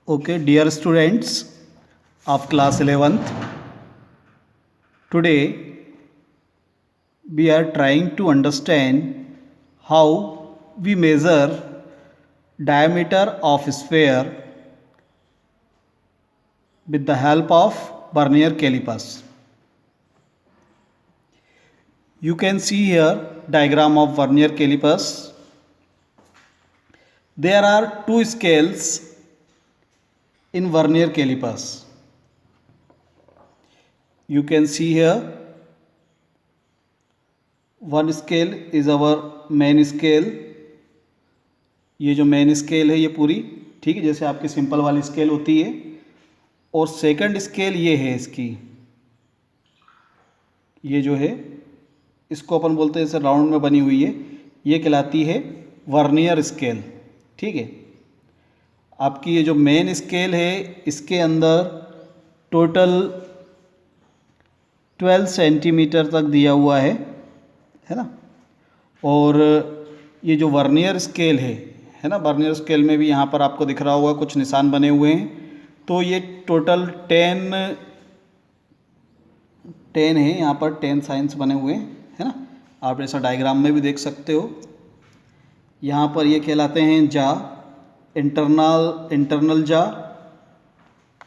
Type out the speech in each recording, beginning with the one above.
Okay, dear students of class 11th, today we are trying to understand how we measure diameter of sphere with the help of vernier calipers. You can see here diagram of vernier calipers. There are two scales in vernier calipers. You can see here one scale is our main scale. ये जो main scale है ये पूरी ठीक है, जैसे आपकी simple वाली स्केल होती है। और सेकंड स्केल ये है इसकी, ये जो है इसको अपन बोलते हैं, जैसे राउंड में बनी हुई है, ये कहलाती है वर्नियर स्केल। ठीक है, आपकी ये जो मेन स्केल है इसके अंदर टोटल 12 सेंटीमीटर तक दिया हुआ है ना। और ये जो वर्नियर स्केल है ना, वर्नियर स्केल में भी यहाँ पर आपको दिख रहा होगा कुछ निशान बने हुए हैं। तो ये टोटल 10 है, यहाँ पर 10 साइंस बने हुए हैं है ना। आप ऐसा डायग्राम में भी देख सकते हो। यहाँ पर ये कहलाते हैं जा, इंटरनल जा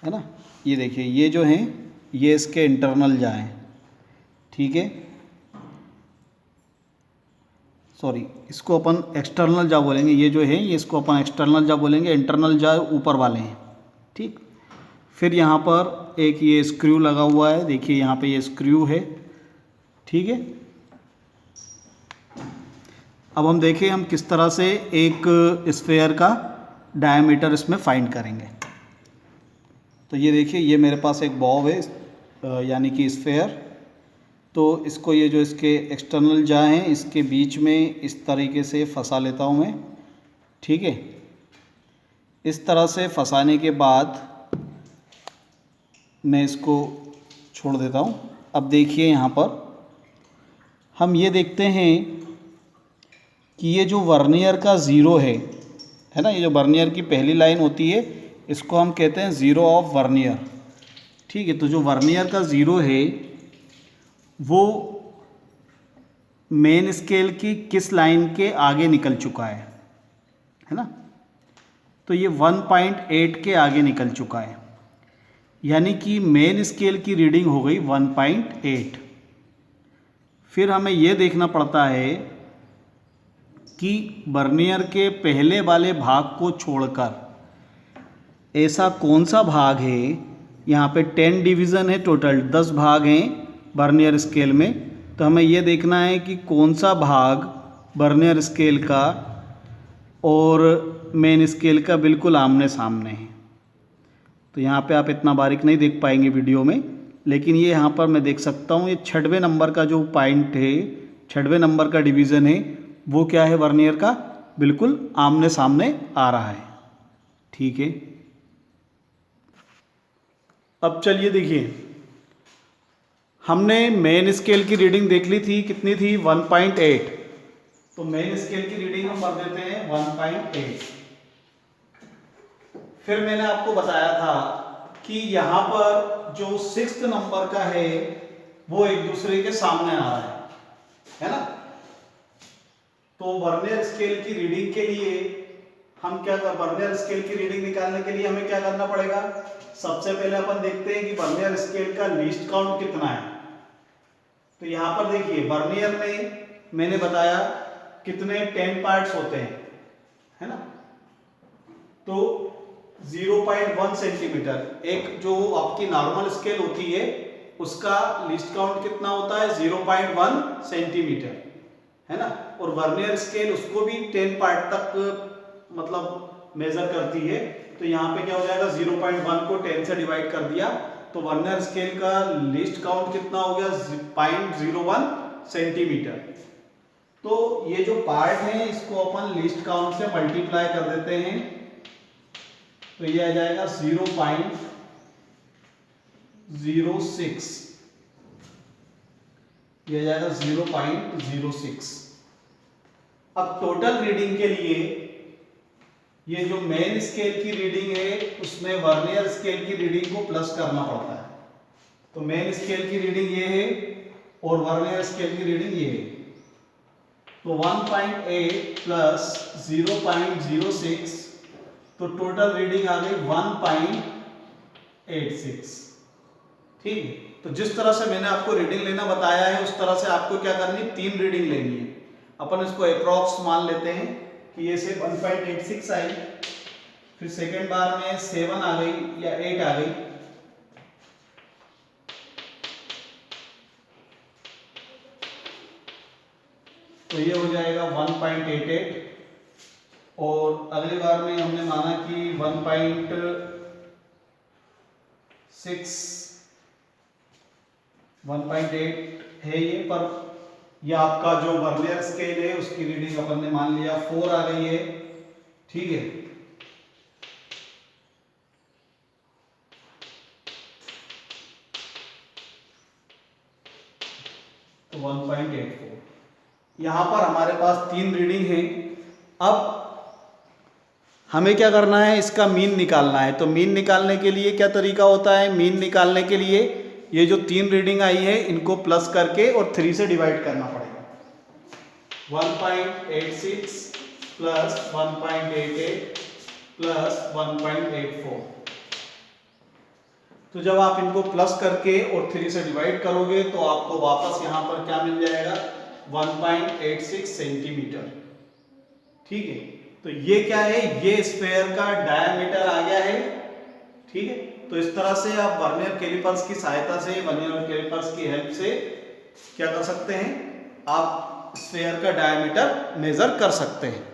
है ना। ये देखिए ये जो हैं ये इसके इंटरनल जा हैं। ठीक है, सॉरी, इसको अपन एक्सटर्नल जा बोलेंगे। ये जो है ये इसको अपन एक्सटर्नल जा बोलेंगे, इंटरनल जा ऊपर वाले हैं। ठीक, फिर यहाँ पर एक ये स्क्रू लगा हुआ है, देखिए यहाँ पे ये स्क्रू है। ठीक है, अब हम देखें हम किस तरह से एक स्फेयर का डायमीटर इसमें फाइंड करेंगे। तो ये देखिए ये मेरे पास एक बॉब है यानी कि स्फेयर। तो इसको ये जो इसके एक्सटर्नल जा हैं इसके बीच में इस तरीके से फंसा लेता हूँ मैं। ठीक है, इस तरह से फंसाने के बाद मैं इसको छोड़ देता हूँ। अब देखिए यहाँ पर हम ये देखते हैं कि ये जो वर्नियर का ज़ीरो है ना, ये जो वर्नियर की पहली लाइन होती है इसको हम कहते हैं ज़ीरो ऑफ वर्नियर। ठीक है, तो जो वर्नियर का ज़ीरो है वो मेन स्केल की किस लाइन के आगे निकल चुका है ना। तो ये 1.8 के आगे निकल चुका है, यानी कि मेन स्केल की रीडिंग हो गई 1.8। फिर हमें ये देखना पड़ता है कि वर्नियर के पहले वाले भाग को छोड़कर ऐसा कौन सा भाग है, यहाँ पे 10 डिवीज़न है, टोटल 10 भाग हैं वर्नियर स्केल में। तो हमें ये देखना है कि कौन सा भाग वर्नियर स्केल का और मेन स्केल का बिल्कुल आमने सामने है। तो यहाँ पे आप इतना बारीक नहीं देख पाएंगे वीडियो में, लेकिन ये यहाँ पर मैं देख सकता हूँ। ये 6वें नंबर का जो पॉइंट है, 6वें नंबर का डिवीज़न है, वो क्या है वर्नियर का बिल्कुल आमने सामने आ रहा है। ठीक है, अब चलिए देखिए, हमने मेन स्केल की रीडिंग देख ली थी, कितनी थी 1.8। तो मेन स्केल की रीडिंग हम कर देते हैं 1.8। फिर मैंने आपको बताया था कि यहाँ पर जो 6th नंबर का है वो एक दूसरे के सामने आ रहा है ना। तो वर्नियर स्केल की रीडिंग के लिए हम क्या कर, वर्नियर स्केल की रीडिंग निकालने के लिए हमें क्या करना पड़ेगा। सबसे पहले अपन देखते हैं कि वर्नियर स्केल का लीस्ट काउंट कितना है। तो यहाँ पर देखिए वर्नियर में मैंने बताया कितने 10 पार्ट्स होते हैं है ना। तो 0.1 सेंटीमीटर, एक जो आपकी नॉर्मल स्केल होती है उसका लीस्ट काउंट कितना होता है 0.1 सेंटीमीटर है ना। और वर्नियर स्केल उसको भी 10 पार्ट तक मतलब मेजर करती है। तो यहाँ पे क्या हो जाएगा, 0.1 को 10 से डिवाइड कर दिया तो वर्नियर स्केल का लीस्ट काउंट कितना हो गया 0.01 सेंटीमीटर। तो ये जो पार्ट है इसको अपन लीस्ट काउंट से मल्टीप्लाई कर देते हैं। तो ये आ जाएगा 0.06, ये आ जाएगा 0.06। अब टोटल रीडिंग के लिए ये जो मेन स्केल की रीडिंग है उसमें वर्नियर स्केल की रीडिंग को प्लस करना पड़ता है। तो मेन स्केल की रीडिंग ये है और वर्नियर स्केल की रीडिंग ये है। तो 1.8 प्लस 0.06, तो टोटल रीडिंग आ गई 1.86। ठीक है, तो जिस तरह से मैंने आपको रीडिंग लेना बताया है उस तरह से आपको क्या करनी, 3 रीडिंग लेनी है। अपन इसको अप्रॉक्स मान लेते हैं कि ये से 1.86 आई, फिर सेकेंड बार में 7 आ गई या 8 आ गई, तो ये हो जाएगा 1.88। और अगली बार में हमने माना कि 1.8 है ये, पर ये आपका जो वर्नियर स्केल है उसकी रीडिंग अपन ने मान लिया 4 आ गई है। ठीक है, तो 1.84 यहां पर हमारे पास 3 रीडिंग है। अब हमें क्या करना है, इसका मीन निकालना है। तो मीन निकालने के लिए क्या तरीका होता है, मीन निकालने के लिए ये जो 3 रीडिंग आई है इनको प्लस करके और 3 से डिवाइड करना पड़ेगा। 1.86 प्लस 1.88 प्लस 1.84। तो जब आप इनको प्लस करके और 3 से डिवाइड करोगे तो आपको वापस यहां पर क्या मिल जाएगा, 1.86 सेंटीमीटर। ठीक है, तो ये क्या है, ये स्फेयर का डायमीटर आ गया है। ठीक है, तो इस तरह से आप वर्नियर कैलिपर्स की सहायता से, वर्नियर कैलिपर्स की हेल्प से क्या कर सकते हैं, आप स्फेयर का डायमीटर मेजर कर सकते हैं।